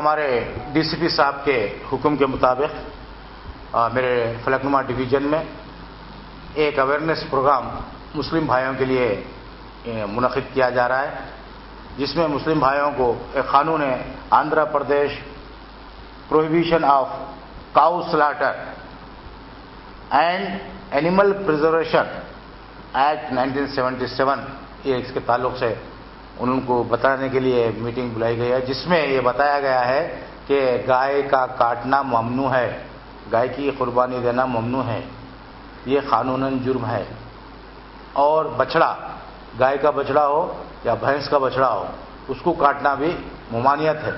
हमारे डीसीपी साहब के हुक्म के मुताबिक मेरे फलकनुमा डिवीज़न में एक अवेयरनेस प्रोग्राम मुस्लिम भाइयों के लिए मुनक़िद किया जा रहा है, जिसमें मुस्लिम भाइयों को एक कानून है Andhra Pradesh prohibition of cow slaughter and animal preservation act 1977 ये इसके ताल्लुक से उनको बताने के लिए मीटिंग बुलाई गई है, जिसमें ये बताया गया है कि गाय का काटना ममनू है, गाय की कुर्बानी देना ममनू है, ये कानूनन जुर्म है। और बछड़ा, गाय का बछड़ा हो या भैंस का बछड़ा हो, उसको काटना भी ममानियत है।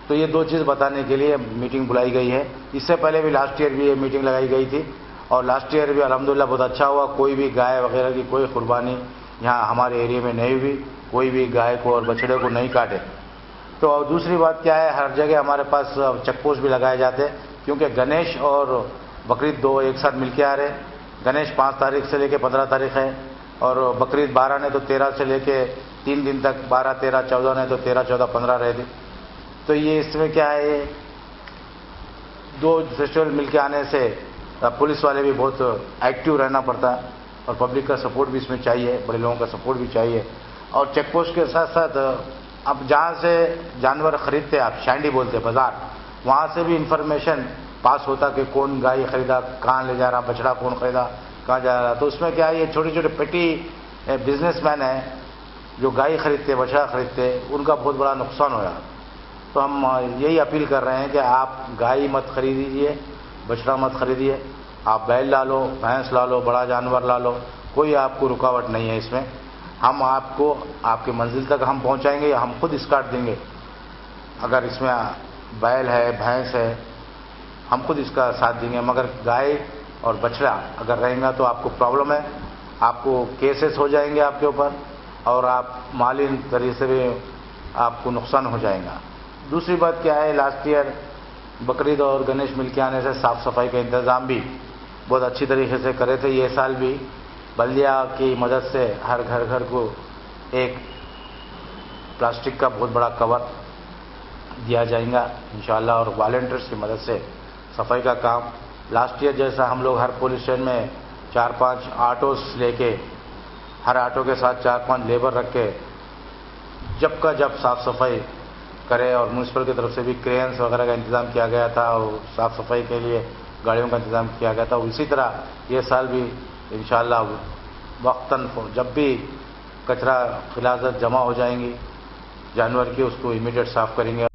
तो ये दो चीज़ बताने के लिए मीटिंग बुलाई गई है। इससे पहले भी लास्ट ईयर भी ये मीटिंग लगाई गई थी और लास्ट ईयर भी अल्हम्दुलिल्लाह बहुत अच्छा हुआ। कोई भी गाय वगैरह की कोई कुर्बानी यहाँ हमारे एरिया में नहीं हुई, कोई भी गाय को और बछड़े को नहीं काटे। तो दूसरी बात क्या है, हर जगह हमारे पास चेक पोस्ट भी लगाए जाते हैं, क्योंकि गणेश और बकरीद दो एक साथ मिलके आ रहे। गणेश 5 तारीख से लेके 15 तारीख है और बकरीद 12 ने तो 13 से लेके 3 दिन तक 12, 13, 14 ने तो 13, 14, 15 रहे थे। तो ये इसमें क्या है, दो फेस्टिवल मिलके आने से पुलिस वाले भी बहुत एक्टिव रहना पड़ता है और पब्लिक का सपोर्ट भी इसमें चाहिए, बड़े लोगों का सपोर्ट भी चाहिए। और चेक पोस्ट के साथ साथ अब जहाँ से जानवर खरीदते आप, शैंडी बोलते हैं बाज़ार, वहाँ से भी इंफॉर्मेशन पास होता कि कौन गाय खरीदा, कहाँ ले जा रहा, बछड़ा कौन खरीदा, कहाँ जा रहा। तो उसमें क्या है, ये छोटे छोटे पेटी बिजनेसमैन हैं जो गाय खरीदते, बछड़ा खरीदते, उनका बहुत बड़ा नुकसान होया। तो हम यही अपील कर रहे हैं कि आप गाय मत खरीदिए, बछड़ा मत खरीदिए, आप बैल ला लो, भैंस ला लो, बड़ा जानवर ला लो, कोई आपको रुकावट नहीं है इसमें। हम आपको आपके मंजिल तक हम पहुंचाएंगे या हम खुद स्काट देंगे। अगर इसमें बैल है, भैंस है, हम खुद इसका साथ देंगे। मगर गाय और बछड़ा अगर रहेगा तो आपको प्रॉब्लम है, आपको केसेस हो जाएंगे आपके ऊपर और आप माली तरीके से भी आपको नुकसान हो जाएगा। दूसरी बात क्या है, लास्ट ईयर बकरीद और गणेश मिलके आने से साफ़ सफाई का इंतज़ाम भी बहुत अच्छी तरीके से करे थे। ये साल भी बल्दिया की मदद से हर घर घर को एक प्लास्टिक का बहुत बड़ा कवर दिया जाएगा इंशाअल्लाह, और वॉलंटियर्स की मदद से सफाई का काम लास्ट ईयर जैसा हम लोग हर पुलिस स्टेशन में 4-5 ऑटोस लेके, हर ऑटो के साथ 4-5 लेबर रख के जब का जब साफ़ सफाई करे, और म्यूनसिपल की तरफ से भी क्रेन्स वगैरह का इंतज़ाम किया गया था और साफ़ सफाई के लिए गाड़ियों का इंतज़ाम किया गया था। इसी तरह ये साल भी इंशाअल्लाह वक्तन जब भी कचरा खिलाजत जमा हो जाएंगी जानवर की, उसको इमीडिएट साफ़ करेंगे।